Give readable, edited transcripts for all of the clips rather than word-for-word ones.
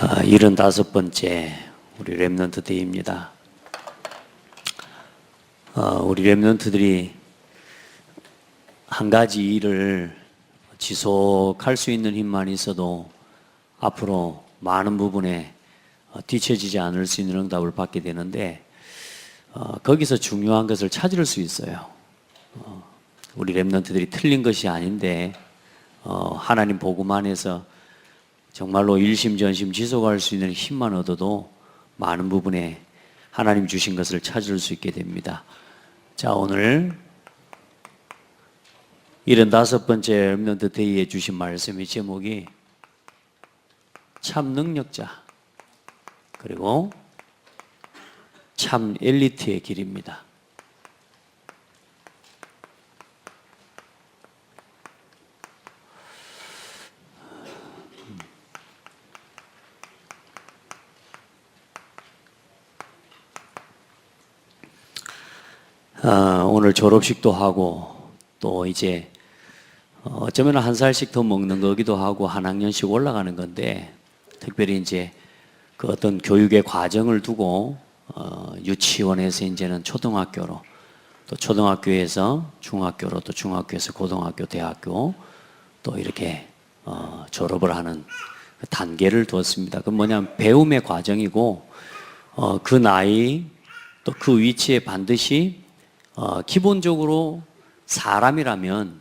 75번째 우리 렘넌트 데이입니다. 우리 렘넌트들이 한 가지 일을 지속할 수 있는 힘만 있어도 앞으로 많은 부분에 뒤처지지 않을 수 있는 응답을 받게 되는데, 거기서 중요한 것을 찾을 수 있어요. 우리 렘넌트들이 틀린 것이 아닌데, 하나님 복음 안에서 정말로 일심전심 지속할 수 있는 힘만 얻어도 많은 부분에 하나님 주신 것을 찾을 수 있게 됩니다. 자, 오늘 75번째 렘넌트 데이에 주신 말씀의 제목이 참 능력자 그리고 참 엘리트의 길입니다. 오늘 졸업식도 하고 또 이제 어쩌면 한 살씩 더 먹는 거기도 하고 한 학년씩 올라가는 건데, 특별히 이제 그 어떤 교육의 과정을 두고 유치원에서 이제는 초등학교로, 또 초등학교에서 중학교로, 또 중학교에서 고등학교, 대학교 또 이렇게 졸업을 하는 그 단계를 두었습니다. 그 뭐냐면 배움의 과정이고, 그 나이 또 그 위치에 반드시 기본적으로 사람이라면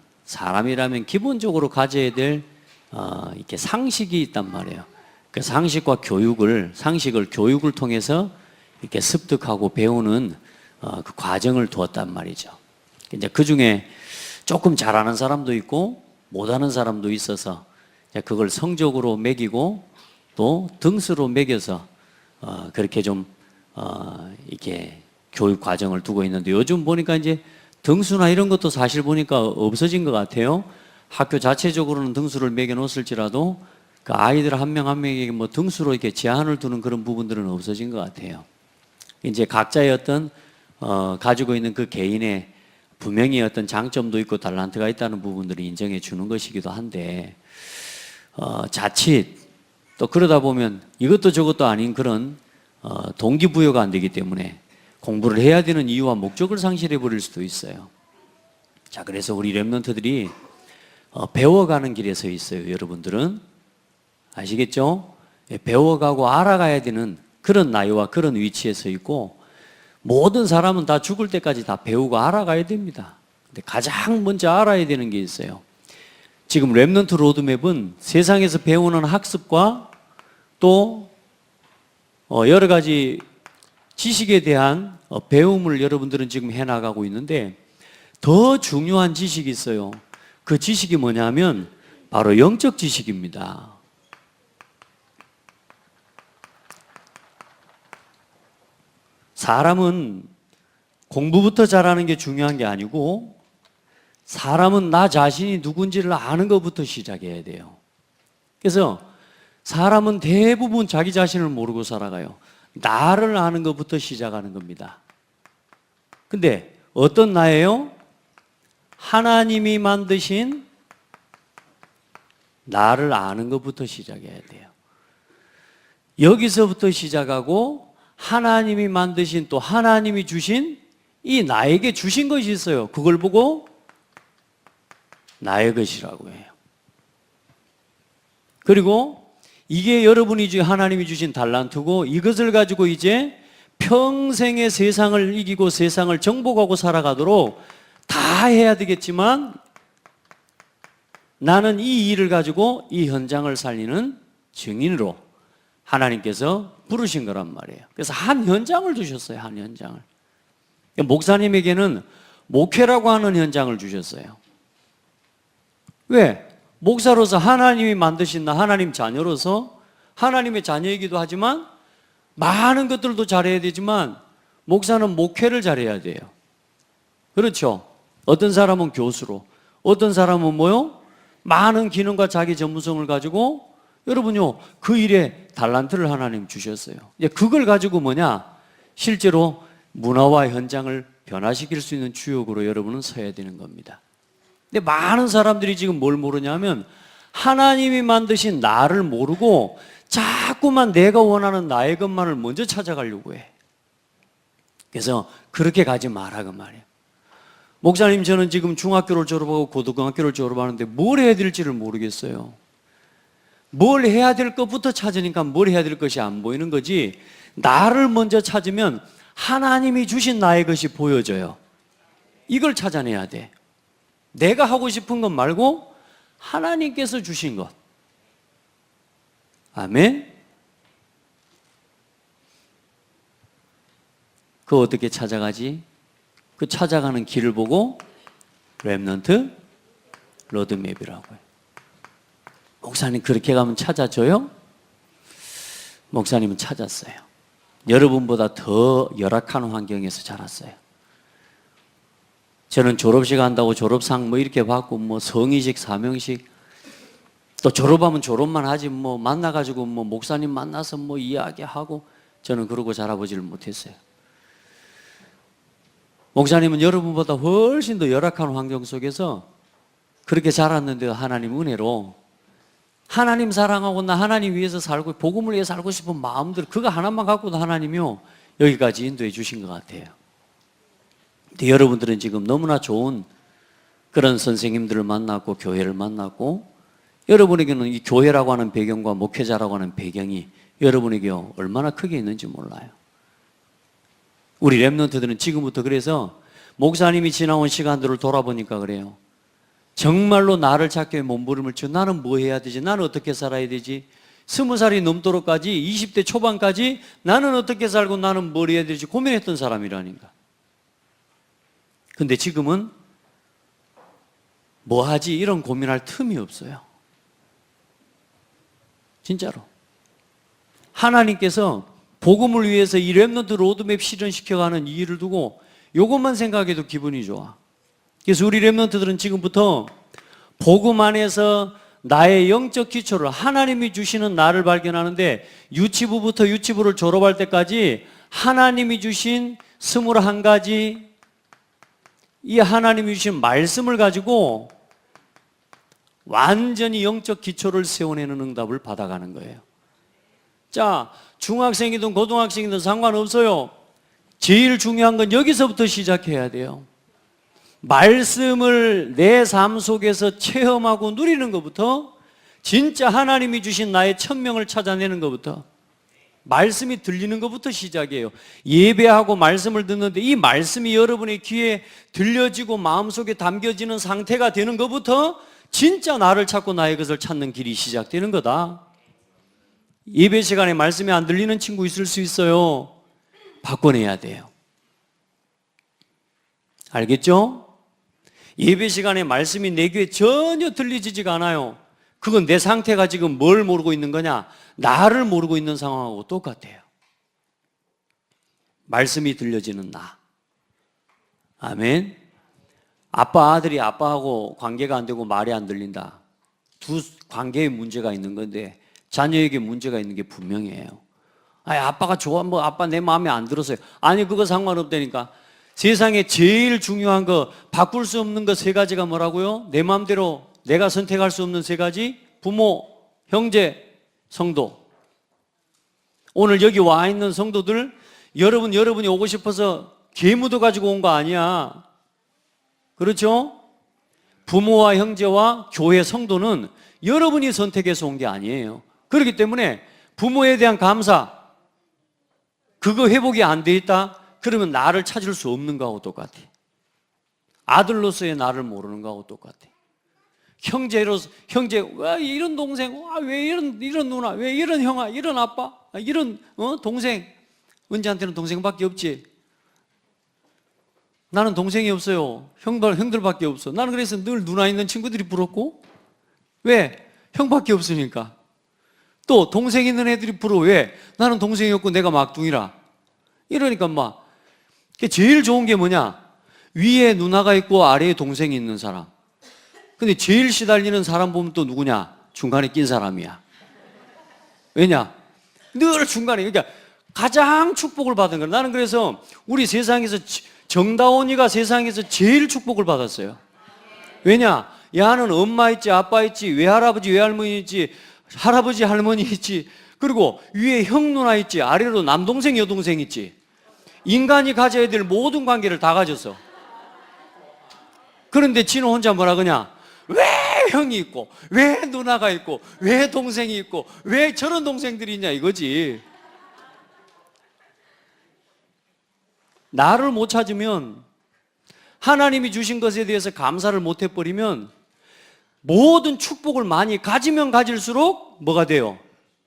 기본적으로 가져야 될 이렇게 상식이 있단 말이에요. 그 상식과 상식을 교육을 통해서 이렇게 습득하고 배우는 그 과정을 두었단 말이죠. 이제 그 중에 조금 잘하는 사람도 있고 못하는 사람도 있어서 그걸 성적으로 매기고 또 등수로 매겨서 그렇게 좀 이렇게 교육 과정을 두고 있는데, 요즘 보니까 이제 등수나 이런 것도 사실 보니까 없어진 것 같아요. 학교 자체적으로는 등수를 매겨 놓았을지라도 그 아이들 한 명 한 명에게 뭐 등수로 이렇게 제한을 두는 그런 부분들은 없어진 것 같아요. 이제 각자의 어떤 가지고 있는 그 개인의 분명히 어떤 장점도 있고 달란트가 있다는 부분들을 인정해 주는 것이기도 한데, 자칫 또 그러다 보면 이것도 저것도 아닌 그런 동기부여가 안 되기 때문에 공부를 해야 되는 이유와 목적을 상실해 버릴 수도 있어요. 자, 그래서 우리 렘넌트들이 배워가는 길에 서 있어요. 여러분들은 아시겠죠? 배워가고 알아가야 되는 그런 나이와 그런 위치에 서 있고, 모든 사람은 다 죽을 때까지 다 배우고 알아가야 됩니다. 근데 가장 먼저 알아야 되는 게 있어요. 지금 렘넌트 로드맵은 세상에서 배우는 학습과 또 여러 가지 지식에 대한 배움을 여러분들은 지금 해나가고 있는데, 더 중요한 지식이 있어요. 그 지식이 뭐냐면 바로 영적 지식입니다. 사람은 공부부터 잘하는 게 중요한 게 아니고, 사람은 나 자신이 누군지를 아는 것부터 시작해야 돼요. 그래서 사람은 대부분 자기 자신을 모르고 살아가요. 나를 아는 것부터 시작하는 겁니다. 근데 어떤 나예요? 하나님이 만드신 나를 아는 것부터 시작해야 돼요. 여기서부터 시작하고, 하나님이 만드신 또 하나님이 주신 이 나에게 주신 것이 있어요. 그걸 보고 나의 것이라고 해요. 그리고 이게 여러분이 하나님이 주신 달란트고, 이것을 가지고 이제 평생의 세상을 이기고 세상을 정복하고 살아가도록 다 해야 되겠지만, 나는 이 일을 가지고 이 현장을 살리는 증인으로 하나님께서 부르신 거란 말이에요. 그래서 한 현장을 주셨어요. 한 현장을. 목사님에게는 목회라고 하는 현장을 주셨어요. 왜? 목사로서 하나님이 만드신 나, 하나님 자녀로서 하나님의 자녀이기도 하지만 많은 것들도 잘해야 되지만, 목사는 목회를 잘해야 돼요. 그렇죠? 어떤 사람은 교수로, 어떤 사람은 뭐요? 많은 기능과 자기 전문성을 가지고, 여러분요, 그 일에 달란트를 하나님 주셨어요. 이제 그걸 가지고 실제로 문화와 현장을 변화시킬 수 있는 주역으로 여러분은 서야 되는 겁니다. 근데 많은 사람들이 지금 뭘 모르냐면, 하나님이 만드신 나를 모르고 자꾸만 내가 원하는 나의 것만을 먼저 찾아가려고 해. 그래서 그렇게 가지 마라 그 말이에요. 목사님, 저는 지금 중학교를 졸업하고 고등학교를 졸업하는데 뭘 해야 될지를 모르겠어요. 뭘 해야 될 것부터 찾으니까 뭘 해야 될 것이 안 보이는 거지, 나를 먼저 찾으면 하나님이 주신 나의 것이 보여져요. 이걸 찾아내야 돼. 내가 하고 싶은 것 말고 하나님께서 주신 것. 아멘. 그거 어떻게 찾아가지? 그 찾아가는 길을 보고 렘넌트 로드맵이라고요. 목사님, 그렇게 가면 찾아줘요? 목사님은 찾았어요. 여러분보다 더 열악한 환경에서 자랐어요. 저는 졸업식 한다고 졸업상 뭐 이렇게 받고 뭐 성의식, 사명식, 또 졸업하면 졸업만 하지 뭐 만나가지고 뭐 목사님 만나서 뭐 이야기하고, 저는 그러고 자라보지를 못했어요. 목사님은 여러분보다 훨씬 더 열악한 환경 속에서 그렇게 자랐는데 하나님 은혜로 하나님 사랑하고 나 하나님 위해서 살고 복음을 위해 살고 싶은 마음들, 그거 하나만 갖고도 하나님이요 여기까지 인도해 주신 것 같아요. 근데 여러분들은 지금 너무나 좋은 그런 선생님들을 만났고 교회를 만났고, 여러분에게는 이 교회라고 하는 배경과 목회자라고 하는 배경이 여러분에게 얼마나 크게 있는지 몰라요. 우리 렘넌트들은 지금부터, 그래서 목사님이 지나온 시간들을 돌아보니까 그래요. 정말로 나를 찾게 몸부림을 쳐. 나는 뭐 해야 되지? 나는 어떻게 살아야 되지? 20살이 넘도록까지, 20대 초반까지 나는 어떻게 살고 나는 뭘 해야 되지 고민했던 사람이라니까. 근데 지금은 뭐 하지? 이런 고민할 틈이 없어요. 진짜로. 하나님께서 복음을 위해서 이 렘넌트 로드맵 실현시켜가는 이 일을 두고 이것만 생각해도 기분이 좋아. 그래서 우리 렘넌트들은 지금부터 복음 안에서 나의 영적 기초를, 하나님이 주시는 나를 발견하는데, 유치부부터 유치부를 졸업할 때까지 하나님이 주신 21가지 이 하나님이 주신 말씀을 가지고 완전히 영적 기초를 세워내는 응답을 받아가는 거예요. 자, 중학생이든 고등학생이든 상관없어요. 제일 중요한 건 여기서부터 시작해야 돼요. 말씀을 내 삶 속에서 체험하고 누리는 것부터, 진짜 하나님이 주신 나의 천명을 찾아내는 것부터, 말씀이 들리는 것부터 시작이에요. 예배하고 말씀을 듣는데 이 말씀이 여러분의 귀에 들려지고 마음속에 담겨지는 상태가 되는 것부터 진짜 나를 찾고 나의 것을 찾는 길이 시작되는 거다. 예배 시간에 말씀이 안 들리는 친구 있을 수 있어요. 바꿔내야 돼요. 알겠죠? 예배 시간에 말씀이 내 귀에 전혀 들리지가 않아요. 그건 내 상태가 지금 뭘 모르고 있는 거냐? 나를 모르고 있는 상황하고 똑같아요. 말씀이 들려지는 나. 아멘. 아빠, 아들이 아빠하고 관계가 안 되고 말이 안 들린다. 두 관계에 문제가 있는 건데 자녀에게 문제가 있는 게 분명해요. 아빠가 좋아, 뭐 아빠 내 마음에 안 들었어요. 아니, 그거 상관없다니까. 세상에 제일 중요한 거, 바꿀 수 없는 거 3가지가 뭐라고요? 내 마음대로 내가 선택할 수 없는 3가지? 부모, 형제, 성도. 오늘 여기 와 있는 성도들, 여러분이 오고 싶어서 계무도 가지고 온 거 아니야. 그렇죠? 부모와 형제와 교회 성도는 여러분이 선택해서 온 게 아니에요. 그렇기 때문에 부모에 대한 감사, 그거 회복이 안 돼 있다? 그러면 나를 찾을 수 없는 거하고 똑같아. 아들로서의 나를 모르는 거하고 똑같아. 형제, 왜 이런 동생, 왜 이런 누나, 왜 이런 형아, 이런 아빠, 이런 동생. 은지한테는 동생밖에 없지. 나는 동생이 없어요. 형들밖에 없어. 나는 그래서 늘 누나 있는 친구들이 부럽고. 왜? 형밖에 없으니까. 또 동생 있는 애들이 부러워. 왜? 나는 동생이 없고 내가 막둥이라. 이러니까 막 제일 좋은 게 뭐냐? 위에 누나가 있고 아래에 동생이 있는 사람. 근데 제일 시달리는 사람 보면 또 누구냐? 중간에 낀 사람이야. 왜냐? 늘 중간에. 그러니까 가장 축복을 받은 거야. 나는 그래서 우리 세상에서 정다원이가 세상에서 제일 축복을 받았어요. 왜냐? 야는 엄마 있지, 아빠 있지, 외할아버지, 외할머니 있지, 할아버지 할머니 있지, 그리고 위에 형 누나 있지, 아래로 남동생 여동생 있지. 인간이 가져야 될 모든 관계를 다 가졌어. 그런데 지는 혼자 뭐라 그러냐? 왜 형이 있고, 왜 누나가 있고, 왜 동생이 있고, 왜 저런 동생들이 있냐 이거지. 나를 못 찾으면, 하나님이 주신 것에 대해서 감사를 못 해버리면 모든 축복을 많이 가지면 가질수록 뭐가 돼요?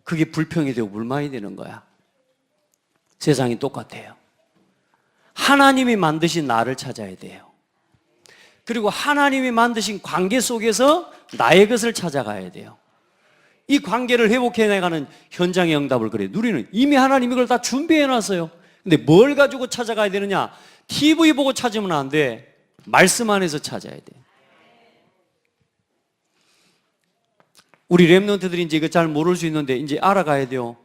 그게 불평이 되고 불만이 되는 거야. 세상이 똑같아요. 하나님이 만드신 나를 찾아야 돼요. 그리고 하나님이 만드신 관계 속에서 나의 것을 찾아가야 돼요. 이 관계를 회복해 나가는 현장의 응답을 그래 누리는, 이미 하나님이 이걸 다 준비해 놨어요. 근데 뭘 가지고 찾아가야 되느냐? TV 보고 찾으면 안 돼. 말씀 안에서 찾아야 돼. 우리 랩런트들이 이제 이거 잘 모를 수 있는데 이제 알아가야 돼요.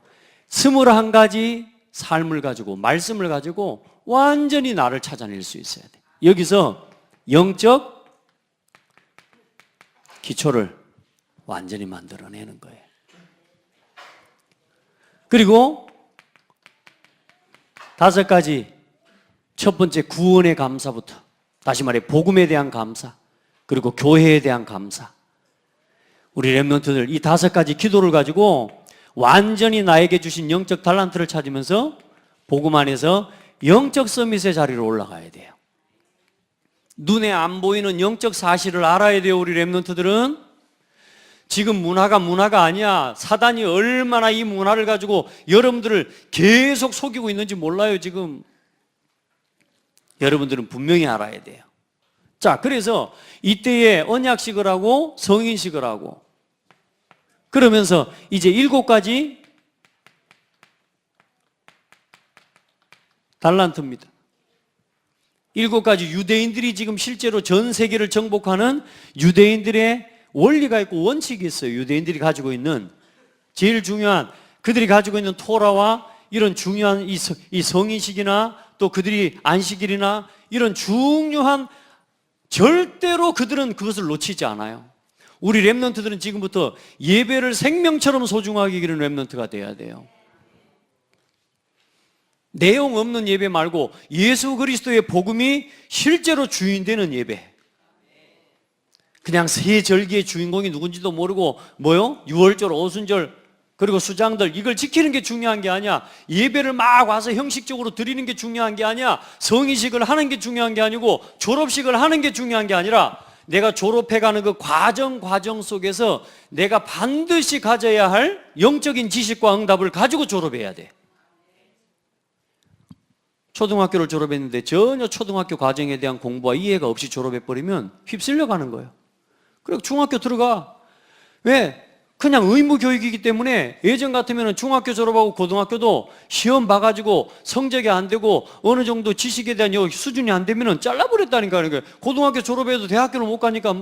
21가지 삶을 가지고, 말씀을 가지고 완전히 나를 찾아낼 수 있어야 돼. 여기서 영적 기초를 완전히 만들어내는 거예요. 그리고 5가지, 첫 번째 구원의 감사부터, 다시 말해 복음에 대한 감사, 그리고 교회에 대한 감사. 우리 랩런트들 이 5가지 기도를 가지고 완전히 나에게 주신 영적 달란트를 찾으면서 복음 안에서 영적 서밋의 자리로 올라가야 돼요. 눈에 안 보이는 영적 사실을 알아야 돼요. 우리 랩런트들은 지금 문화가 아니야. 사단이 얼마나 이 문화를 가지고 여러분들을 계속 속이고 있는지 몰라요. 지금 여러분들은 분명히 알아야 돼요. 자, 그래서 이때에 언약식을 하고 성인식을 하고, 그러면서 이제 7가지 달란트입니다. 7가지 유대인들이 지금 실제로 전 세계를 정복하는 유대인들의 원리가 있고 원칙이 있어요. 유대인들이 가지고 있는 제일 중요한, 그들이 가지고 있는 토라와 이런 중요한 이 성인식이나 또 그들이 안식일이나 이런 중요한, 절대로 그들은 그것을 놓치지 않아요. 우리 랩런트들은 지금부터 예배를 생명처럼 소중하게 기르는 랩런트가 돼야 돼요. 내용 없는 예배 말고 예수 그리스도의 복음이 실제로 주인되는 예배. 그냥 세 절기의 주인공이 누군지도 모르고 뭐요? 유월절, 오순절, 그리고 수장들, 이걸 지키는 게 중요한 게 아니야. 예배를 막 와서 형식적으로 드리는 게 중요한 게 아니야. 성의식을 하는 게 중요한 게 아니고 졸업식을 하는 게 중요한 게 아니라 내가 졸업해가는 그 과정 속에서 내가 반드시 가져야 할 영적인 지식과 응답을 가지고 졸업해야 돼. 초등학교를 졸업했는데 전혀 초등학교 과정에 대한 공부와 이해가 없이 졸업해버리면 휩쓸려 가는 거예요. 그리고 중학교 들어가. 왜? 그냥 의무 교육이기 때문에 예전 같으면 중학교 졸업하고 고등학교도 시험 봐가지고 성적이 안 되고 어느 정도 지식에 대한 수준이 안 되면 잘라버렸다니까. 고등학교 졸업해도 대학교를 못 가니까,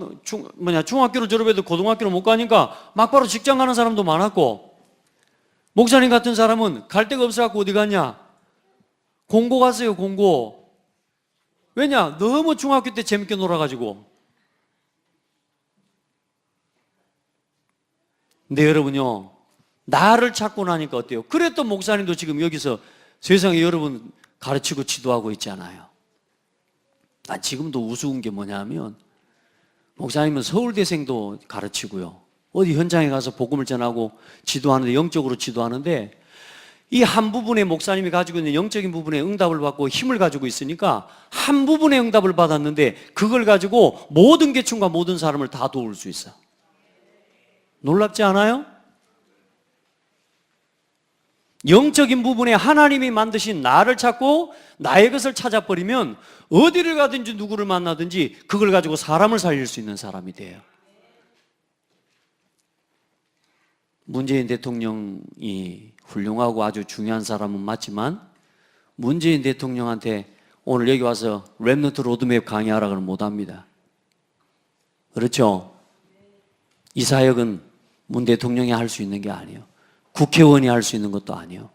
중학교를 졸업해도 고등학교를 못 가니까 막바로 직장 가는 사람도 많았고, 목사님 같은 사람은 갈 데가 없어갖고 어디 갔냐? 공고 갔어요, 공고. 왜냐? 너무 중학교 때 재밌게 놀아가지고. 근데 여러분요, 나를 찾고 나니까 어때요? 그래 또 목사님도 지금 여기서 세상에 여러분 가르치고 지도하고 있잖아요. 난 지금도 우스운 게 뭐냐면, 목사님은 서울대생도 가르치고요, 어디 현장에 가서 복음을 전하고 지도하는데, 영적으로 지도하는데, 이 한 부분에 목사님이 가지고 있는 영적인 부분에 응답을 받고 힘을 가지고 있으니까 한 부분의 응답을 받았는데 그걸 가지고 모든 계층과 모든 사람을 다 도울 수 있어. 놀랍지 않아요? 영적인 부분에 하나님이 만드신 나를 찾고 나의 것을 찾아버리면 어디를 가든지 누구를 만나든지 그걸 가지고 사람을 살릴 수 있는 사람이 돼요. 문재인 대통령이 훌륭하고 아주 중요한 사람은 맞지만, 문재인 대통령한테 오늘 여기 와서 랩넌트 로드맵 강의하라고는 못합니다. 그렇죠? 이 사역은 문 대통령이 할 수 있는 게 아니에요. 국회의원이 할 수 있는 것도 아니에요.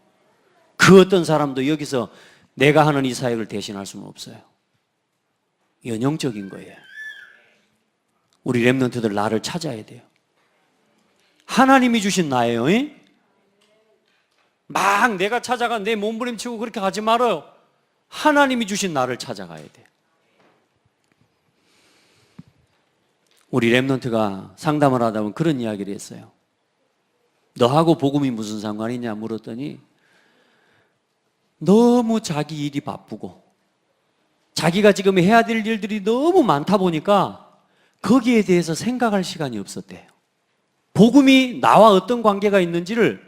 그 어떤 사람도 여기서 내가 하는 이 사역을 대신할 수는 없어요. 연영적인 거예요. 우리 랩넌트들 나를 찾아야 돼요. 하나님이 주신 나예요. 막 내가 찾아가 내 몸부림치고 그렇게 가지 말아요. 하나님이 주신 나를 찾아가야 돼. 우리 렘넌트가 상담을 하다 보면 그런 이야기를 했어요. 너하고 복음이 무슨 상관이냐 물었더니 너무 자기 일이 바쁘고 자기가 지금 해야 될 일들이 너무 많다 보니까 거기에 대해서 생각할 시간이 없었대요. 복음이 나와 어떤 관계가 있는지를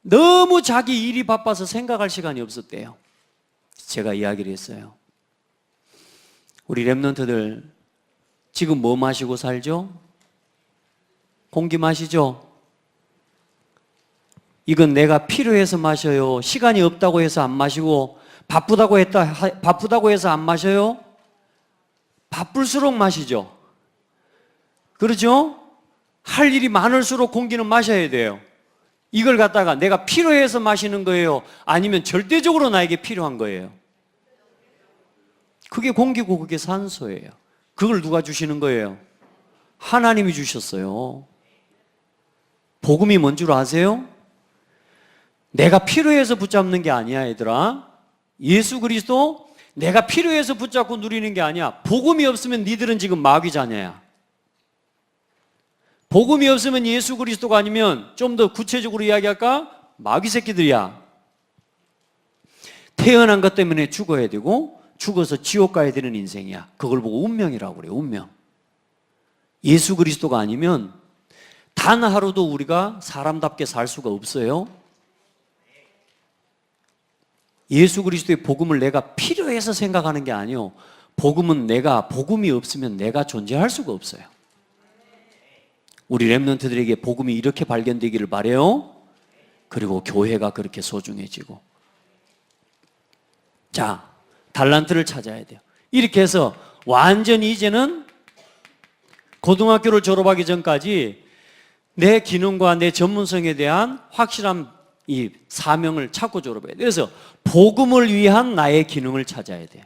너무 자기 일이 바빠서 생각할 시간이 없었대요. 제가 이야기를 했어요. 우리 렘넌트들 지금 뭐 마시고 살죠? 공기 마시죠? 이건 내가 필요해서 마셔요? 시간이 없다고 해서 안 마시고 바쁘다고 해서 안 마셔요? 바쁠수록 마시죠. 그렇죠? 할 일이 많을수록 공기는 마셔야 돼요. 이걸 갖다가 내가 필요해서 마시는 거예요? 아니면 절대적으로 나에게 필요한 거예요? 그게 공기고 그게 산소예요. 그걸 누가 주시는 거예요? 하나님이 주셨어요. 복음이 뭔 줄 아세요? 내가 필요해서 붙잡는 게 아니야, 얘들아. 예수 그리스도 내가 필요해서 붙잡고 누리는 게 아니야. 복음이 없으면 니들은 지금 마귀 자녀야. 복음이 없으면 예수 그리스도가 아니면 좀 더 구체적으로 이야기할까? 마귀 새끼들이야. 태어난 것 때문에 죽어야 되고 죽어서 지옥 가야 되는 인생이야. 그걸 보고 운명이라고 그래요. 운명. 예수 그리스도가 아니면 단 하루도 우리가 사람답게 살 수가 없어요. 예수 그리스도의 복음을 내가 필요해서 생각하는 게 아니요. 복음은 복음이 없으면 내가 존재할 수가 없어요. 우리 렘넌트들에게 복음이 이렇게 발견되기를 바라요. 그리고 교회가 그렇게 소중해지고. 자, 달란트를 찾아야 돼요. 이렇게 해서 완전히 이제는 고등학교를 졸업하기 전까지 내 기능과 내 전문성에 대한 확실한 이 사명을 찾고 졸업해야 돼요. 그래서 복음을 위한 나의 기능을 찾아야 돼요.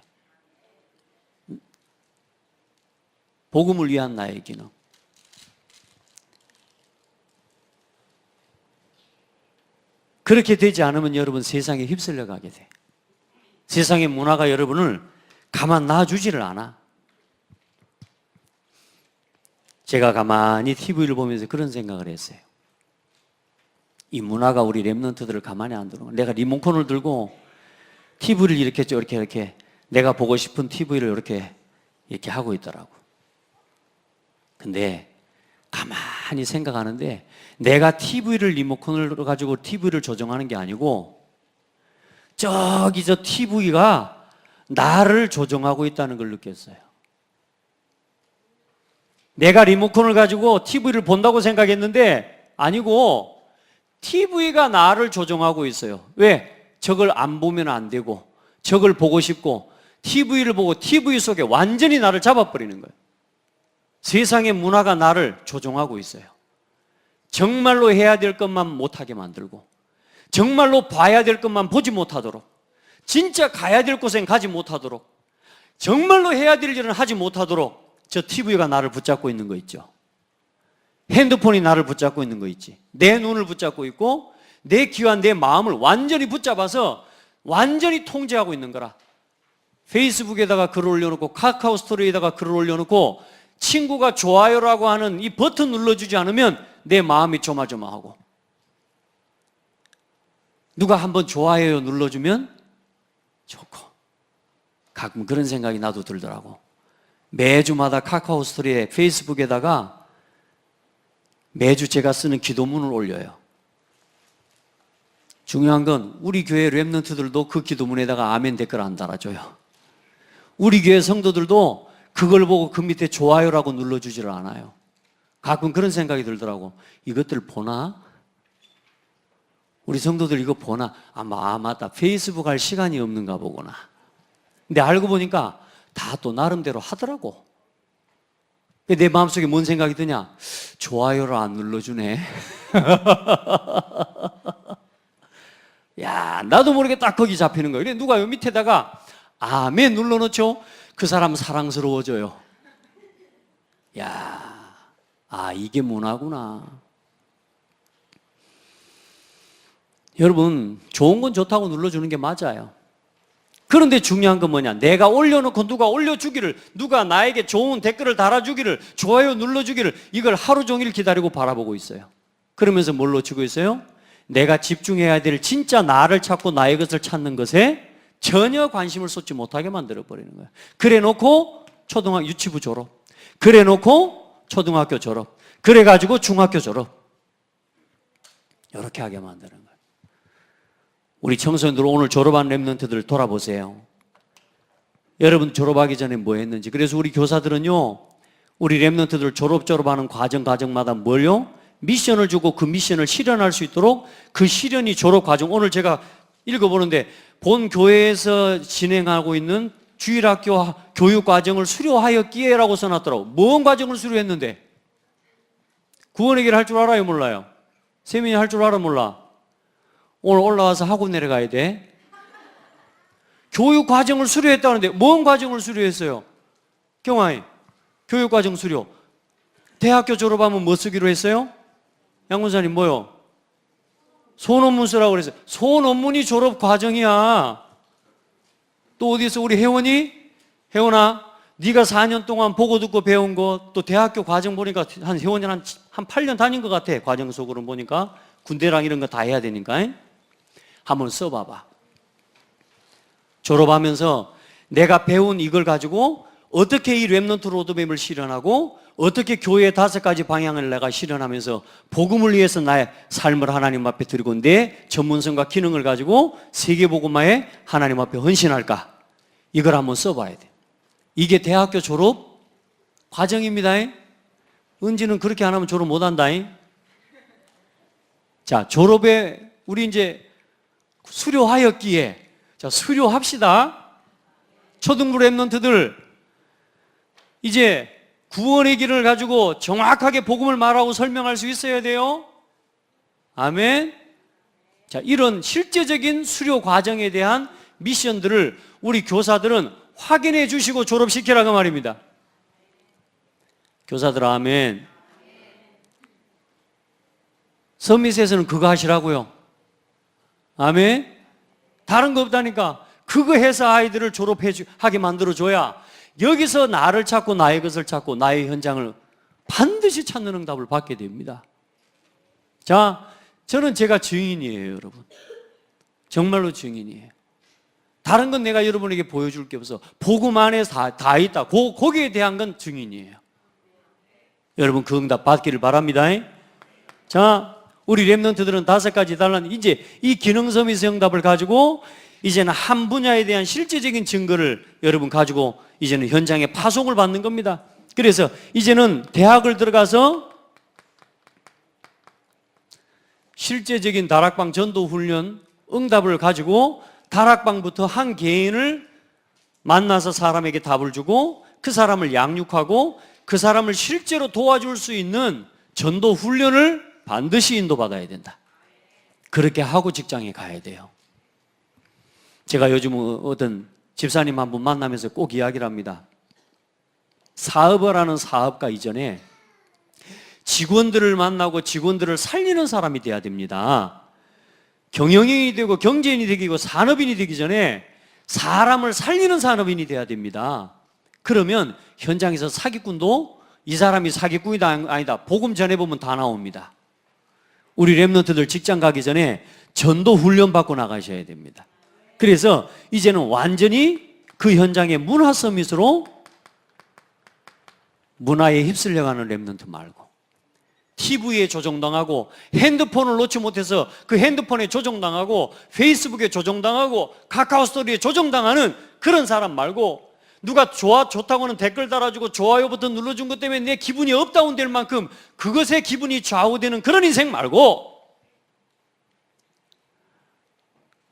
복음을 위한 나의 기능. 그렇게 되지 않으면 여러분 세상에 휩쓸려 가게 돼. 세상의 문화가 여러분을 가만 놔주지를 않아. 제가 가만히 TV를 보면서 그런 생각을 했어요. 이 문화가 우리 렘넌트들을 가만히 안 두는 거야. 내가 리모컨을 들고 TV를 이렇게 내가 보고 싶은 TV를 이렇게 하고 있더라고. 근데 가만히 생각하는데 내가 TV를 리모컨을 가지고 TV를 조정하는 게 아니고 저 TV가 나를 조정하고 있다는 걸 느꼈어요. 내가 리모컨을 가지고 TV를 본다고 생각했는데 아니고 TV가 나를 조정하고 있어요. 왜? 저걸 안 보면 안 되고 저걸 보고 싶고 TV를 보고 TV 속에 완전히 나를 잡아버리는 거예요. 세상의 문화가 나를 조종하고 있어요. 정말로 해야 될 것만 못하게 만들고 정말로 봐야 될 것만 보지 못하도록 진짜 가야 될 곳엔 가지 못하도록 정말로 해야 될 일은 하지 못하도록 저 TV가 나를 붙잡고 있는 거 있죠. 핸드폰이 나를 붙잡고 있는 거 있지. 내 눈을 붙잡고 있고 내 귀와 내 마음을 완전히 붙잡아서 완전히 통제하고 있는 거라. 페이스북에다가 글을 올려놓고 카카오 스토리에다가 글을 올려놓고 친구가 좋아요라고 하는 이 버튼 눌러주지 않으면 내 마음이 조마조마하고 누가 한번 좋아요 눌러주면 좋고 가끔 그런 생각이 나도 들더라고. 매주마다 카카오 스토리에 페이스북에다가 매주 제가 쓰는 기도문을 올려요. 중요한 건 우리 교회 렘넌트들도 그 기도문에다가 아멘 댓글 안 달아줘요. 우리 교회 성도들도 그걸 보고 그 밑에 좋아요라고 눌러주지를 않아요. 가끔 그런 생각이 들더라고. 이것들 보나? 우리 성도들 이거 보나? 맞다. 페이스북 할 시간이 없는가 보구나. 근데 알고 보니까 다 또 나름대로 하더라고. 내 마음속에 뭔 생각이 드냐? 좋아요를 안 눌러주네. 야, 나도 모르게 딱 거기 잡히는 거예요. 누가 요 밑에다가 아멘 눌러놓죠? 그 사람 사랑스러워져요. 야, 이게 문화구나. 여러분, 좋은 건 좋다고 눌러주는 게 맞아요. 그런데 중요한 건 뭐냐? 내가 올려놓고 누가 올려주기를, 누가 나에게 좋은 댓글을 달아주기를, 좋아요 눌러주기를, 이걸 하루 종일 기다리고 바라보고 있어요. 그러면서 뭘 놓치고 있어요? 내가 집중해야 될 진짜 나를 찾고 나의 것을 찾는 것에 전혀 관심을 쏟지 못하게 만들어버리는 거예요. 그래 놓고 초등학교 유치부 졸업, 그래 놓고 초등학교 졸업, 그래가지고 중학교 졸업, 이렇게 하게 만드는 거예요. 우리 청소년들 오늘 졸업한 랩런트들 돌아보세요. 여러분 졸업하기 전에 뭐 했는지. 그래서 우리 교사들은요, 우리 랩런트들 졸업하는 과정마다 뭘요? 미션을 주고 그 미션을 실현할 수 있도록 그 실현이 졸업 과정. 오늘 제가 읽어보는데 본 교회에서 진행하고 있는 주일학교 교육 과정을 수료하였기에라고 써놨더라고. 뭔 과정을 수료했는데? 구원의 길 할 줄 알아요, 몰라요? 세민이 할 줄 알아, 몰라? 오늘 올라와서 하고 내려가야 돼. 교육 과정을 수료했다는데 뭔 과정을 수료했어요? 경아이, 교육 과정 수료. 대학교 졸업하면 뭐 쓰기로 했어요? 양문사님 뭐요? 소논문 쓰라고 그랬어요. 소논문이 졸업 과정이야. 또 어디서 우리 혜원이? 혜원아, 네가 4년 동안 보고 듣고 배운 거, 또 대학교 과정 보니까 혜원이 한 8년 다닌 것 같아. 과정 속으로 보니까 군대랑 이런 거 다 해야 되니까. 한번 써봐봐. 졸업하면서 내가 배운 이걸 가지고 어떻게 이 렘넌트 로드맵을 실현하고 어떻게 교회의 5가지 방향을 내가 실현하면서 복음을 위해서 나의 삶을 하나님 앞에 드리고 내 전문성과 기능을 가지고 세계복음화에 하나님 앞에 헌신할까? 이걸 한번 써봐야 돼. 이게 대학교 졸업 과정입니다. 은지는 그렇게 안 하면 졸업 못한다. 자, 졸업에 우리 이제 수료하였기에, 자, 수료합시다. 초등부 랩런트들 이제 구원의 길을 가지고 정확하게 복음을 말하고 설명할 수 있어야 돼요. 아멘. 자, 이런 실제적인 수료 과정에 대한 미션들을 우리 교사들은 확인해 주시고 졸업시키라고 말입니다. 교사들 아멘. 서밋에서는 그거 하시라고요. 아멘. 다른 거 없다니까. 그거 해서 아이들을 졸업하게 만들어줘야 여기서 나를 찾고 나의 것을 찾고 나의 현장을 반드시 찾는 응답을 받게 됩니다. 자, 저는 제가 증인이에요, 여러분. 정말로 증인이에요. 다른 건 내가 여러분에게 보여줄 게 없어. 복음 안에 다 있다. 거기에 대한 건 증인이에요. 여러분 그 응답 받기를 바랍니다. 자, 우리 랩런트들은 5가지 달란 이제 이 기능 서비스 응답을 가지고 이제는 한 분야에 대한 실제적인 증거를 여러분 가지고 이제는 현장에 파송을 받는 겁니다. 그래서 이제는 대학을 들어가서 실제적인 다락방 전도 훈련 응답을 가지고 다락방부터 한 개인을 만나서 사람에게 답을 주고 그 사람을 양육하고 그 사람을 실제로 도와줄 수 있는 전도 훈련을 반드시 인도받아야 된다. 그렇게 하고 직장에 가야 돼요. 제가 요즘 어떤 집사님 한 분 만나면서 꼭 이야기를 합니다. 사업을 하는 사업가 이전에 직원들을 만나고 직원들을 살리는 사람이 돼야 됩니다. 경영인이 되고 경제인이 되고 산업인이 되기 전에 사람을 살리는 산업인이 돼야 됩니다. 그러면 현장에서 사기꾼도 이 사람이 사기꾼이다 아니다 복음 전해보면 다 나옵니다. 우리 랩런트들 직장 가기 전에 전도 훈련 받고 나가셔야 됩니다. 그래서 이제는 완전히 그 현장의 문화 서밋으로 문화에 휩쓸려가는 랩런트 말고 TV에 조종당하고 핸드폰을 놓지 못해서 그 핸드폰에 조종당하고 페이스북에 조종당하고 카카오스토리에 조종당하는 그런 사람 말고 누가 좋다고 하는 댓글 달아주고 좋아요 버튼 눌러준 것 때문에 내 기분이 업다운 될 만큼 그것에 기분이 좌우되는 그런 인생 말고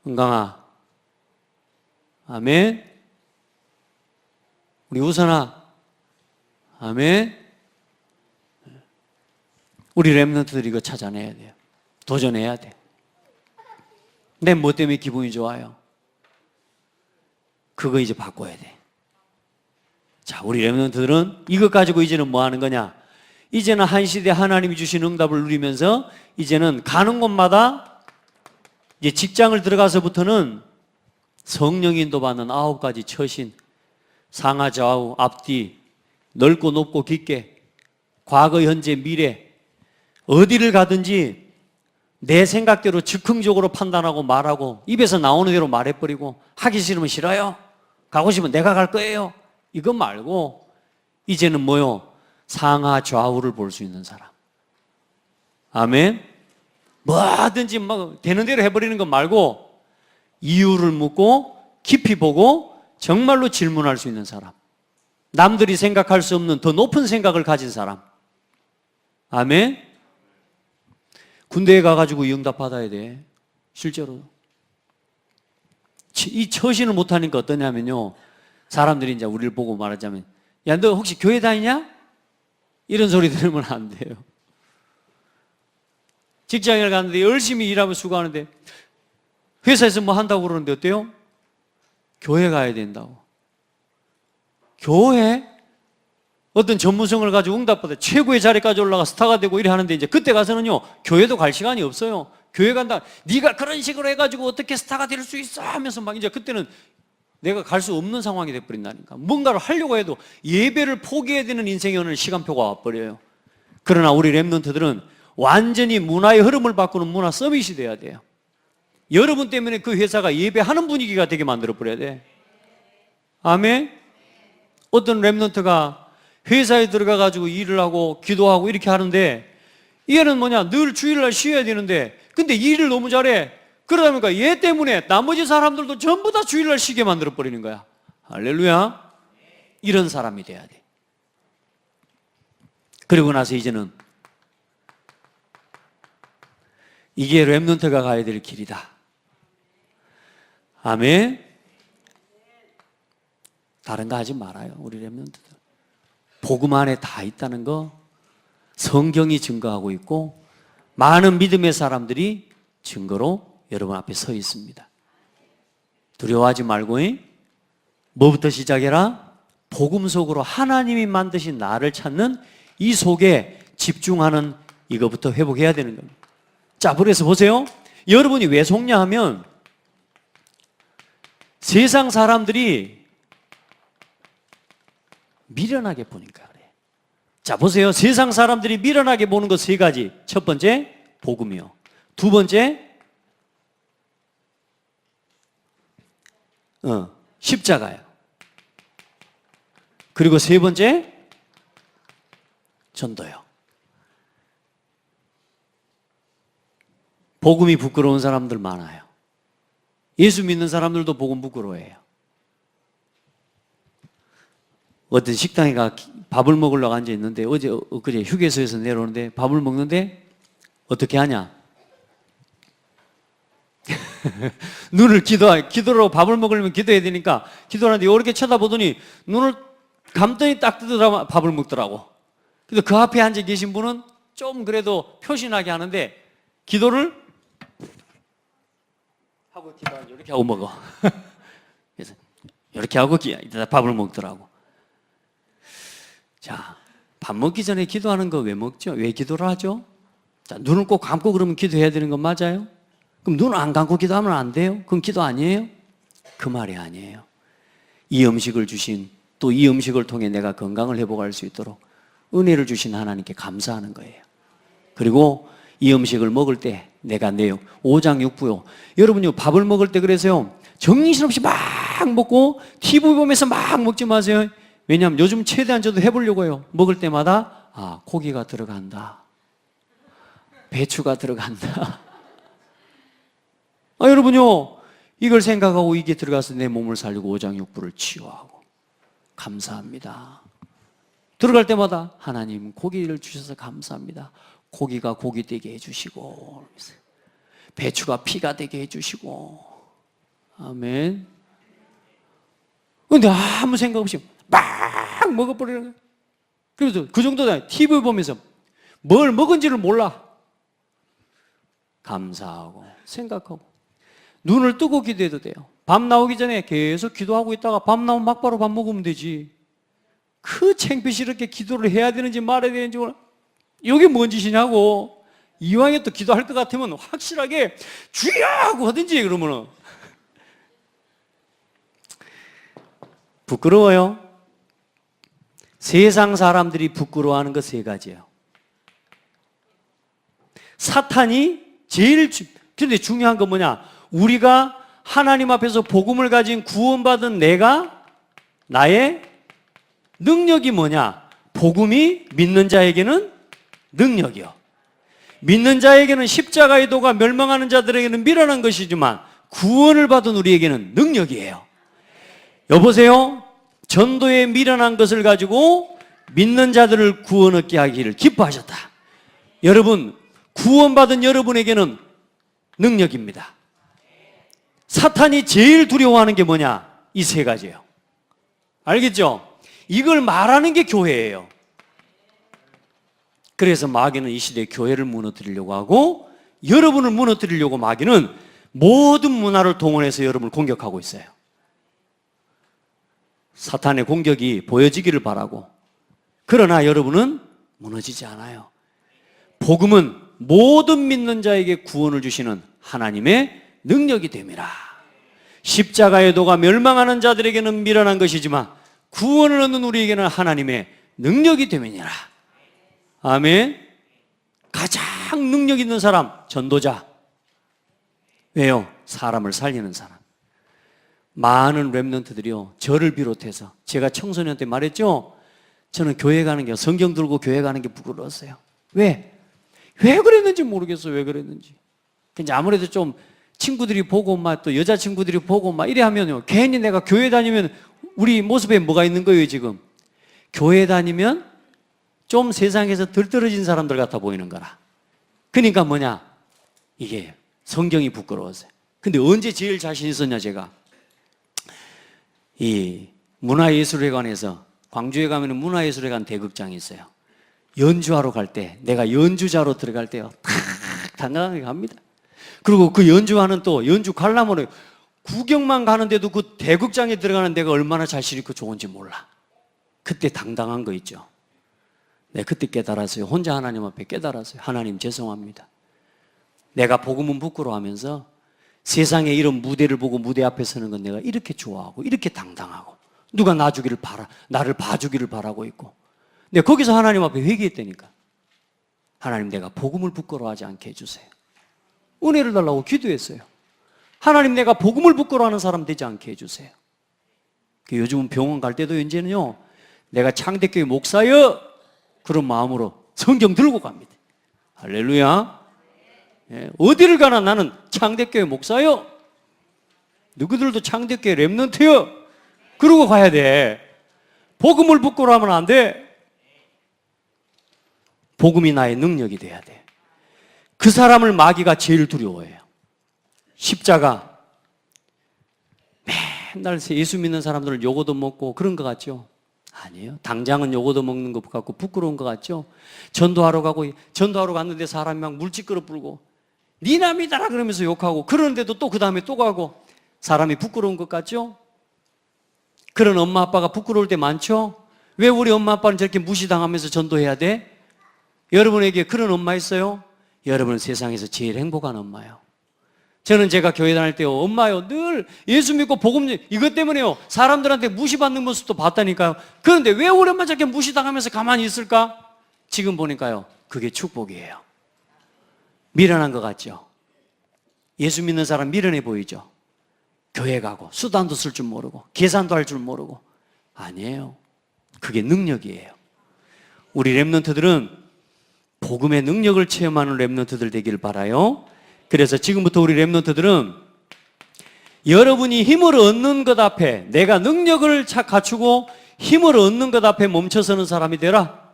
은강아 아멘. 우리 우선아 아멘. 우리 랩런트들이 이거 찾아내야 돼요. 도전해야 돼. 내 뭐 때문에 기분이 좋아요? 그거 이제 바꿔야 돼. 자, 우리 랩런트들은 이것 가지고 이제는 뭐 하는 거냐? 이제는 한 시대 하나님이 주신 응답을 누리면서 이제는 가는 곳마다 이제 직장을 들어가서부터는 성령 인도받는 9가지 처신, 상하 좌우 앞뒤, 넓고 높고 깊게, 과거 현재 미래, 어디를 가든지 내 생각대로 즉흥적으로 판단하고 말하고 입에서 나오는 대로 말해버리고, 하기 싫으면 싫어요, 가고 싶으면 내가 갈 거예요, 이거 말고 이제는 뭐요? 상하 좌우를 볼 수 있는 사람. 아멘. 뭐든지 막 되는 대로 해버리는 것 말고 이유를 묻고 깊이 보고 정말로 질문할 수 있는 사람, 남들이 생각할 수 없는 더 높은 생각을 가진 사람. 아멘. 군대에 가가지고 이 응답 받아야 돼. 실제로 이 처신을 못하니까 어떠냐면요, 사람들이 이제 우리를 보고 말하자면, 야, 너 혹시 교회 다니냐? 이런 소리 들으면 안 돼요. 직장에 갔는데 열심히 일하면 수고하는데 회사에서 뭐 한다고 그러는데 어때요? 교회 가야 된다고. 교회? 어떤 전문성을 가지고 응답받아 최고의 자리까지 올라가 스타가 되고 이래 하는데, 이제 그때 가서는요, 교회도 갈 시간이 없어요. 교회 간다, 네가 그런 식으로 해가지고 어떻게 스타가 될 수 있어 하면서 막 이제 그때는 내가 갈 수 없는 상황이 돼버린다니까. 뭔가를 하려고 해도 예배를 포기해야 되는 인생의 어느 시간표가 와버려요. 그러나 우리 랩런트들은 완전히 문화의 흐름을 바꾸는 문화 서밋이 돼야 돼요. 여러분 때문에 그 회사가 예배하는 분위기가 되게 만들어버려야 돼. 아멘. 어떤 랩런트가 회사에 들어가가지고 일을 하고 기도하고 이렇게 하는데, 얘는 뭐냐, 늘 주일날 쉬어야 되는데 근데 일을 너무 잘해. 그러다 보니까 얘 때문에 나머지 사람들도 전부 다 주일날 쉬게 만들어버리는 거야. 할렐루야. 이런 사람이 돼야 돼. 그리고 나서 이제는 이게 렘넌트가 가야 될 길이다. 아멘. 다른 거 하지 말아요, 우리 렘넌트들. 복음 안에 다 있다는 거 성경이 증거하고 있고, 많은 믿음의 사람들이 증거로 여러분 앞에 서 있습니다. 두려워하지 말고 뭐부터 시작해라? 복음 속으로 하나님이 만드신 나를 찾는 이 속에 집중하는 이거부터 회복해야 되는 겁니다. 자, 그래서 보세요. 여러분이 왜 속냐 하면 세상 사람들이 미련하게 보니까 그래요. 자, 보세요. 세상 사람들이 미련하게 보는 것 3가지. 첫 번째, 복음이요. 두 번째, 십자가요. 그리고 세 번째, 전도요. 복음이 부끄러운 사람들 많아요. 예수 믿는 사람들도 복음 부끄러워해요. 어떤 식당에 가 밥을 먹으려고 앉아 있는데, 엊그제 휴게소에서 내려오는데 밥을 먹는데 어떻게 하냐? 눈을 기도로 밥을 먹으려면 기도해야 되니까 기도하는데 이렇게 쳐다보더니 눈을 감더니 딱 뜨더라 밥을 먹더라고. 그래서 그 앞에 앉아 계신 분은 좀 그래도 표신하게 하는데 기도를 하고 기도하지 이렇게 하고 먹어. 그래서 이렇게 하고 밥을 먹더라고. 자, 밥 먹기 전에 기도하는 거 왜 먹죠? 왜 기도를 하죠? 자, 눈을 꼭 감고 그러면 기도해야 되는 건 맞아요? 그럼 눈을 안 감고 기도하면 안 돼요? 그럼 기도 아니에요? 그 말이 아니에요. 이 음식을 주신, 또 이 음식을 통해 내가 건강을 회복할 수 있도록 은혜를 주신 하나님께 감사하는 거예요. 그리고 이 음식을 먹을 때 내가 내요. 오장육부요. 여러분요, 밥을 먹을 때 그래서요, 정신없이 막 먹고 TV 보면서 막 먹지 마세요. 왜냐하면 요즘 최대한 저도 해보려고 해요. 먹을 때마다 고기가 들어간다, 배추가 들어간다. 여러분요, 이걸 생각하고 이게 들어가서 내 몸을 살리고 오장육부를 치유하고 감사합니다. 들어갈 때마다 하나님 고기를 주셔서 감사합니다. 고기가 고기 되게 해주시고, 배추가 피가 되게 해주시고. 아멘. 근데 아무 생각 없이 막 먹어버리는 거예요. 그래서 그 정도다. TV 보면서 뭘 먹은지를 몰라. 감사하고 생각하고 눈을 뜨고 기도해도 돼요. 밥 나오기 전에 계속 기도하고 있다가 밥 나오면 막바로 밥 먹으면 되지. 그 창피스럽게 기도를 해야 되는지 말아야 되는지 몰라. 이게 뭔 짓이냐고. 이왕에 또 기도할 것 같으면 확실하게 주여 하고 하든지 그러면은. 부끄러워요. 세상 사람들이 부끄러워하는 거 세 가지예요. 사탄이 근데 중요한 건 뭐냐? 우리가 하나님 앞에서 복음을 가진 구원받은 나의 능력이 뭐냐? 복음이 믿는 자에게는 능력이요. 믿는 자에게는 십자가의 도가 멸망하는 자들에게는 미련한 것이지만 구원을 받은 우리에게는 능력이에요. 여보세요? 전도에 미련한 것을 가지고 믿는 자들을 구원 얻게 하기를 기뻐하셨다. 여러분, 구원받은 여러분에게는 능력입니다. 사탄이 제일 두려워하는 게 뭐냐? 이 세 가지예요. 알겠죠? 이걸 말하는 게 교회예요. 그래서 마귀는 이 시대에 교회를 무너뜨리려고 하고 여러분을 무너뜨리려고 마귀는 모든 문화를 동원해서 여러분을 공격하고 있어요. 사탄의 공격이 보여지기를 바라고, 그러나 여러분은 무너지지 않아요. 복음은 모든 믿는 자에게 구원을 주시는 하나님의 능력이 됨이라. 십자가의 도가 멸망하는 자들에게는 미련한 것이지만 구원을 얻는 우리에게는 하나님의 능력이 됨이니라. 아멘. 가장 능력 있는 사람, 전도자. 왜요? 사람을 살리는 사람. 많은 렘넌트들이요, 저를 비롯해서, 제가 청소년 때 말했죠? 저는 교회 가는 게, 성경 들고 교회 가는 게 부끄러웠어요. 왜 그랬는지 모르겠어요. 왜 그랬는지. 근데 아무래도 좀 친구들이 보고 또 여자친구들이 보고 이래 하면요, 괜히 내가 교회 다니면 우리 모습에 뭐가 있는 거예요. 지금 교회 다니면 좀 세상에서 덜 떨어진 사람들 같아 보이는 거라. 그러니까 뭐냐, 이게 성경이 부끄러웠어요. 근데 언제 제일 자신 있었냐? 제가 이 문화예술회관에서, 광주에 가면 문화예술회관 대극장이 있어요. 연주하러 갈 때, 내가 연주자로 들어갈 때요, 탁 당당하게 갑니다. 그리고 그 연주하는 또 연주 관람으로 구경만 가는데도 그 대극장에 들어가는 데가 얼마나 자신 있고 좋은지 몰라. 그때 당당한 거 있죠. 네, 그때 깨달았어요. 혼자 하나님 앞에 깨달았어요. 하나님 죄송합니다. 내가 복음은 부끄러워하면서 세상에 이런 무대를 보고 무대 앞에 서는 건 내가 이렇게 좋아하고 이렇게 당당하고 누가 나를 봐주기를 바라고 있고, 근데 거기서 하나님 앞에 회개했다니까. 하나님, 내가 복음을 부끄러워하지 않게 해주세요. 은혜를 달라고 기도했어요. 하나님, 내가 복음을 부끄러워하는 사람 되지 않게 해주세요. 요즘은 병원 갈 때도 이제는요, 내가 창대교회 목사여 그런 마음으로 성경 들고 갑니다. 할렐루야. 예, 어디를 가나 나는 창대교회 목사요, 누구들도 창대교회 렘넌트요, 그러고 가야 돼. 복음을 부끄러워하면 안 돼. 복음이 나의 능력이 돼야 돼. 그 사람을 마귀가 제일 두려워해요. 십자가. 맨날 예수 믿는 사람들은 요거도 먹고 그런 것 같죠? 아니에요. 당장은 요거도 먹는 것 같고 부끄러운 것 같죠? 전도하러 갔는데 사람이 막 물찌끄러 불고 니나 믿어라 그러면서 욕하고, 그러는데도 또 그 다음에 또 가고, 사람이 부끄러운 것 같죠? 그런 엄마 아빠가 부끄러울 때 많죠? 왜 우리 엄마 아빠는 저렇게 무시당하면서 전도해야 돼? 여러분에게 그런 엄마 있어요? 여러분은 세상에서 제일 행복한 엄마예요. 저는 제가 교회 다닐 때요, 엄마요, 늘 예수 믿고 복음, 이것 때문에요, 사람들한테 무시받는 모습도 봤다니까요. 그런데 왜 우리 엄마 저렇게 무시당하면서 가만히 있을까? 지금 보니까요, 그게 축복이에요. 미련한 것 같죠? 예수 믿는 사람 미련해 보이죠? 교회 가고 수단도 쓸 줄 모르고 계산도 할 줄 모르고. 아니에요. 그게 능력이에요. 우리 렘넌트들은 복음의 능력을 체험하는 렘넌트들 되기를 바라요. 그래서 지금부터 우리 렘넌트들은 여러분이 힘을 얻는 것 앞에, 내가 능력을 갖추고 힘을 얻는 것 앞에 멈춰서는 사람이 되라.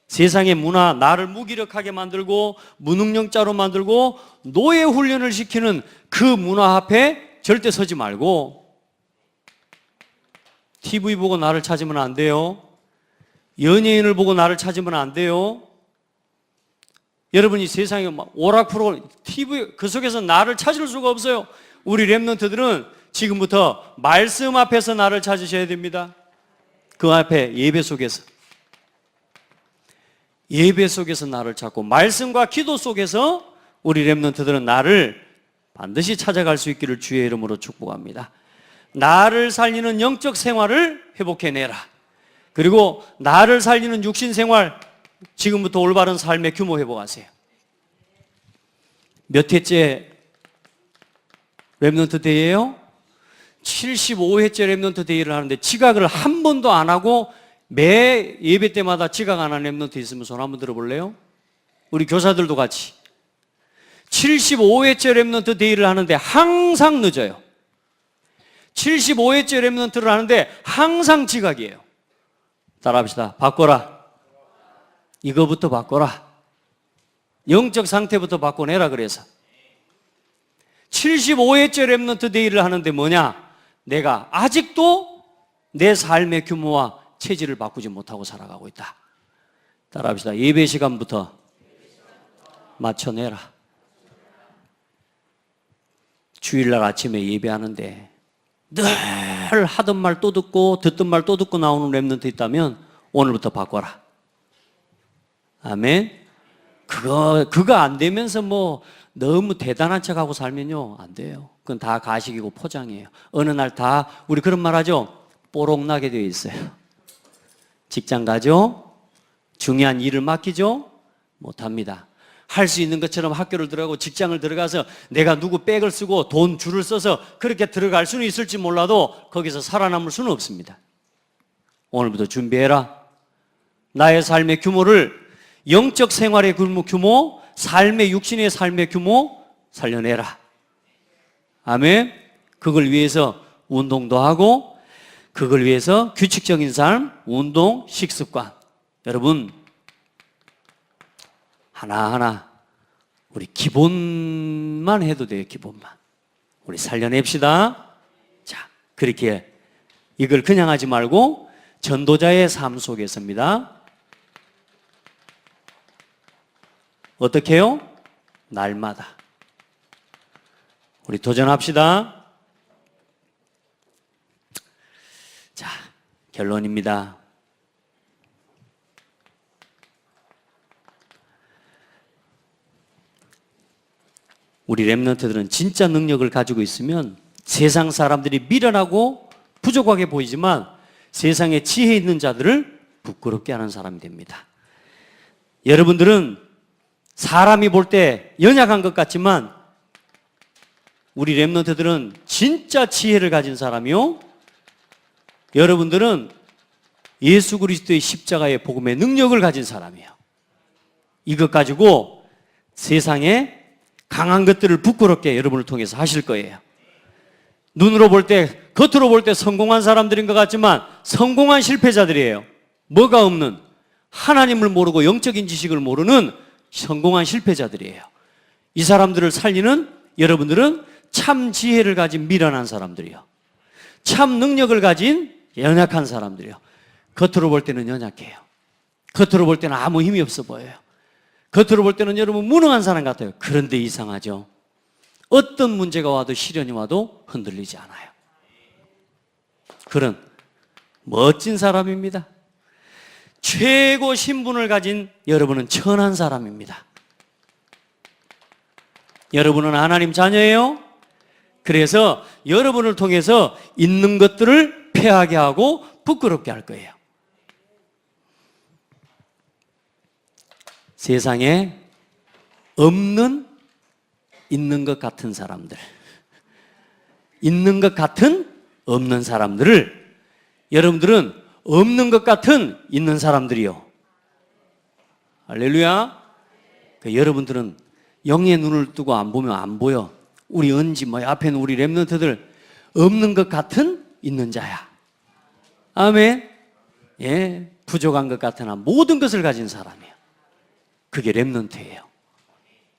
세상의 문화, 나를 무기력하게 만들고 무능력자로 만들고 노예 훈련을 시키는 그 문화 앞에 절대 서지 말고, TV 보고 나를 찾으면 안 돼요. 연예인을 보고 나를 찾으면 안 돼요. 여러분이 세상에 막 오락 프로, TV 그 속에서 나를 찾을 수가 없어요. 우리 렘넌트들은 지금부터 말씀 앞에서 나를 찾으셔야 됩니다. 그 앞에 예배 속에서. 예배 속에서 나를 찾고 말씀과 기도 속에서 우리 렘넌트들은 나를 반드시 찾아갈 수 있기를 주의 이름으로 축복합니다. 나를 살리는 영적 생활을 회복해내라. 그리고 나를 살리는 육신 생활, 지금부터 올바른 삶의 규모 회복하세요. 몇 회째 렘넌트 대회예요? 75회째 렘넌트 대회를 하는데 지각을 한 번도 안 하고 매 예배 때마다 지각 안 하는 렘넌트 있으면 손 한번 들어볼래요? 우리 교사들도 같이. 75회째 렘넌트 대회를 하는데 항상 늦어요. 75회째 렘넌트를 하는데 항상 지각이에요. 따라합시다. 바꿔라. 이거부터 바꿔라. 영적 상태부터 바꿔내라 그래서. 75회째 렘넌트 데이를 하는데 뭐냐? 내가 아직도 내 삶의 규모와 체질을 바꾸지 못하고 살아가고 있다. 따라합시다. 예배 시간부터 맞춰내라. 주일날 아침에 예배하는데 늘 하던 말 또 듣고 듣던 말 또 듣고 나오는 렘넌트 있다면 오늘부터 바꿔라. 아멘. 그거 안 되면서 뭐 너무 대단한 척하고 살면요 안 돼요. 그건 다 가식이고 포장이에요. 어느 날 다 우리 그런 말 하죠. 뽀록나게 되어 있어요. 직장 가죠? 중요한 일을 맡기죠? 못합니다. 할 수 있는 것처럼 학교를 들어가고 직장을 들어가서 내가 누구 백을 쓰고 돈 줄을 써서 그렇게 들어갈 수는 있을지 몰라도 거기서 살아남을 수는 없습니다. 오늘부터 준비해라. 나의 삶의 규모를 영적 생활의 규모, 삶의 육신의 삶의 규모 살려내라. 아멘. 그걸 위해서 운동도 하고 그걸 위해서 규칙적인 삶, 운동, 식습관. 여러분 하나하나 우리 기본만 해도 돼요. 기본만. 우리 살려냅시다. 자, 그렇게 이걸 그냥 하지 말고 전도자의 삶 속에서입니다. 어떻게 해요? 날마다. 우리 도전합시다. 자, 결론입니다. 우리 렘넌트들은 진짜 능력을 가지고 있으면 세상 사람들이 미련하고 부족하게 보이지만 세상에 지혜 있는 자들을 부끄럽게 하는 사람이 됩니다. 여러분들은 사람이 볼 때 연약한 것 같지만 우리 렘넌트들은 진짜 지혜를 가진 사람이요. 여러분들은 예수 그리스도의 십자가의 복음의 능력을 가진 사람이에요. 이것 가지고 세상에 강한 것들을 부끄럽게 여러분을 통해서 하실 거예요. 눈으로 볼 때, 겉으로 볼 때 성공한 사람들인 것 같지만 성공한 실패자들이에요. 뭐가 없는, 하나님을 모르고 영적인 지식을 모르는 성공한 실패자들이에요. 이 사람들을 살리는 여러분들은 참 지혜를 가진 미련한 사람들이요. 참 능력을 가진 연약한 사람들이요. 겉으로 볼 때는 연약해요. 겉으로 볼 때는 아무 힘이 없어 보여요. 겉으로 볼 때는 여러분 무능한 사람 같아요. 그런데 이상하죠. 어떤 문제가 와도 시련이 와도 흔들리지 않아요. 그런 멋진 사람입니다. 최고 신분을 가진 여러분은 천한 사람입니다. 여러분은 하나님 자녀예요. 그래서 여러분을 통해서 있는 것들을 패하게 하고 부끄럽게 할 거예요. 세상에 없는 있는 것 같은 사람들, 있는 것 같은 없는 사람들을 여러분들은 없는 것 같은 있는 사람들이요. 할렐루야. 여러분들은 영의 눈을 뜨고 안 보면 안 보여. 우리 은지 앞에는 우리 렘넌트들 없는 것 같은 있는 자야. 아멘. 예, 부족한 것 같으나 모든 것을 가진 사람이에요. 그게 렘넌트예요.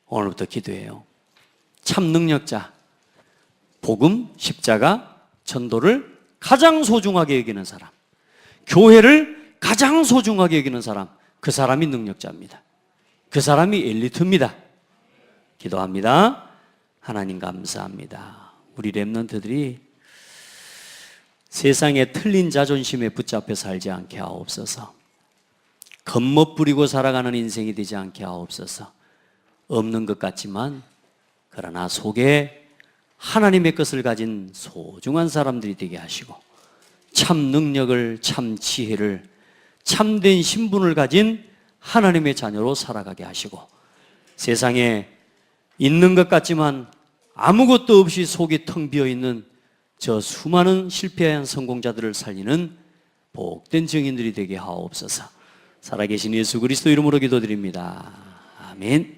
오늘부터 기도해요. 참 능력자, 복음, 십자가, 전도를 가장 소중하게 여기는 사람, 교회를 가장 소중하게 여기는 사람, 그 사람이 능력자입니다. 그 사람이 엘리트입니다. 기도합니다. 하나님 감사합니다. 우리 렘넌트들이 세상에 틀린 자존심에 붙잡혀 살지 않게 하옵소서. 겉멋부리고 살아가는 인생이 되지 않게 하옵소서. 없는 것 같지만 그러나 속에 하나님의 것을 가진 소중한 사람들이 되게 하시고 참 능력을, 참 지혜를, 참된 신분을 가진 하나님의 자녀로 살아가게 하시고 세상에 있는 것 같지만 아무것도 없이 속이 텅 비어있는 저 수많은 실패한 성공자들을 살리는 복된 증인들이 되게 하옵소서. 살아계신 예수 그리스도 이름으로 기도드립니다. 아멘.